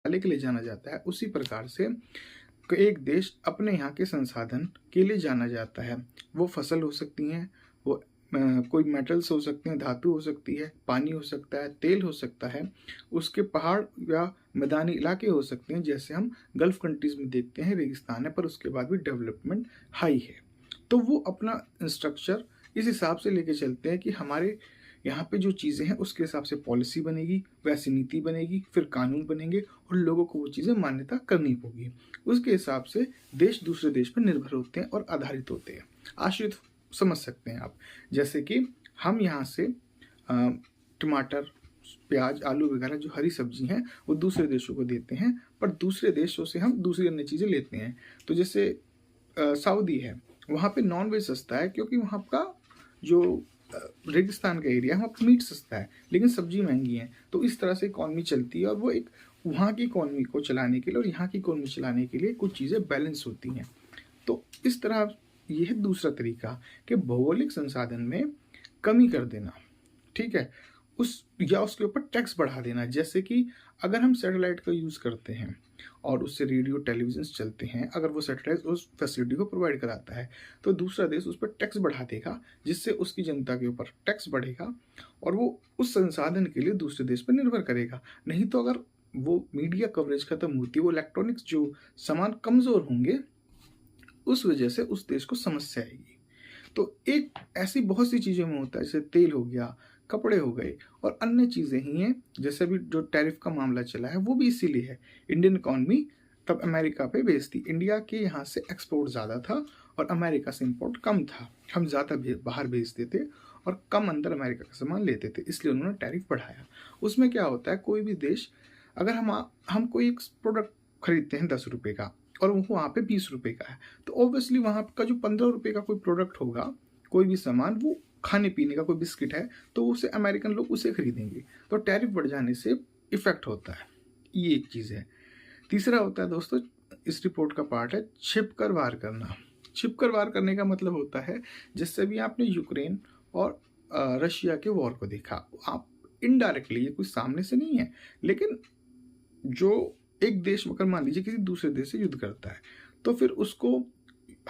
के लिए जाना जाता है, उसी प्रकार से एक देश अपने यहाँ के संसाधन के लिए जाना जाता है। वो फसल हो सकती हैं, वो कोई मेटल्स हो सकते हैं, धातु हो सकती है, पानी हो सकता है, तेल हो सकता है, उसके पहाड़ या मैदानी इलाके हो सकते हैं, जैसे हम गल्फ कंट्रीज में देखते हैं रेगिस्तान है पर उसके बाद भी डेवलपमेंट हाई है। तो वो अपना स्ट्रक्चर इस हिसाब से लेके चलते हैं कि हमारे यहाँ पे जो चीज़ें हैं उसके हिसाब से पॉलिसी बनेगी, वैसी नीति बनेगी, फिर कानून बनेंगे और लोगों को वो चीज़ें मान्यता करनी होगी। उसके हिसाब से देश दूसरे देश पर निर्भर होते हैं और आधारित होते हैं। आश्रित समझ सकते हैं आप, जैसे कि हम यहाँ से टमाटर, प्याज, आलू वगैरह जो हरी सब्जी हैं वो दूसरे देशों को देते हैं, पर दूसरे देशों से हम दूसरी अन्य चीज़ें लेते हैं। तो जैसे सऊदी है, वहाँ पे नॉन वेज सस्ता है क्योंकि वहाँ का जो रेगिस्तान का एरिया है, वहाँ पर मीट सस्ता है लेकिन सब्जी महंगी है। तो इस तरह से इकॉनमी चलती है और वो एक वहाँ की इकॉनमी को चलाने के लिए और यहाँ की इकॉनमी चलाने के लिए कुछ चीज़ें बैलेंस होती हैं। तो इस तरह ये है दूसरा तरीका कि भौगोलिक संसाधन में कमी कर देना, ठीक है, उस या उसके ऊपर टैक्स बढ़ा देना। जैसे कि अगर हम सैटेलाइट का यूज़ करते हैं और उससे रेडियो टेलीविजन चलते हैं, अगर वो सैटेलाइट उस फैसिलिटी को प्रोवाइड कराता है तो दूसरा देश उस पर टैक्स बढ़ा देगा, जिससे उसकी जनता के ऊपर टैक्स बढ़ेगा और वो उस संसाधन के लिए दूसरे देश पर निर्भर करेगा। नहीं तो अगर वो मीडिया कवरेज खत्म होती है, वो इलेक्ट्रॉनिक्स जो सामान कमज़ोर होंगे, उस वजह से उस देश को समस्या आएगी। तो एक ऐसी बहुत सी चीज़ों में होता है, जैसे तेल हो गया, कपड़े हो गए और अन्य चीज़ें ही हैं। जैसे अभी जो टैरिफ का मामला चला है वो भी इसीलिए है। इंडियन इकॉनमी तब अमेरिका पे बेस्ड थी। इंडिया के यहाँ से एक्सपोर्ट ज़्यादा था और अमेरिका से इम्पोर्ट कम था। हम ज़्यादा बाहर भेजते थे और कम अंदर अमेरिका का सामान लेते थे, इसलिए उन्होंने टैरिफ बढ़ाया। उसमें क्या होता है, कोई भी देश, अगर हम कोई एक प्रोडक्ट खरीदते हैं 10 रुपये का और वो वहाँ पे 20 रुपये का है, तो ऑब्वियसली वहाँ का जो 15 रुपये का कोई प्रोडक्ट होगा, कोई भी सामान, वो खाने पीने का कोई बिस्किट है, तो उसे अमेरिकन लोग उसे खरीदेंगे। तो टैरिफ बढ़ जाने से इफेक्ट होता है, ये एक चीज़ है। तीसरा होता है दोस्तों, इस रिपोर्ट का पार्ट है छिपकर वार करना। छिपकर वार करने का मतलब होता है, जैसे भी आपने यूक्रेन और रशिया के वॉर को देखा, आप इनडायरेक्टली, ये कुछ सामने से नहीं है, लेकिन जो एक देश अगर मान लीजिए किसी दूसरे देश से युद्ध करता है तो फिर उसको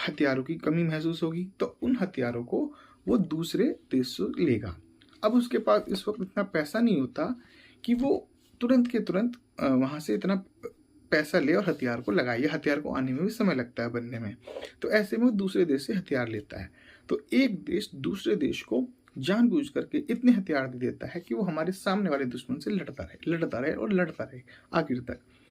हथियारों की कमी महसूस होगी, तो उन हथियारों को वो दूसरे देश से लेगा। अब उसके पास इस वक्त इतना पैसा नहीं होता कि वो तुरंत के तुरंत वहाँ से इतना पैसा ले और हथियार को लगाए। हथियार को आने में भी समय लगता है, बनने में। तो ऐसे में वो दूसरे देश से हथियार लेता है। तो एक देश दूसरे देश को जानबूझ करके इतने हथियार दे देता है कि वो हमारे सामने वाले दुश्मन से लड़ता रहे और लड़ता रहे आखिर तक।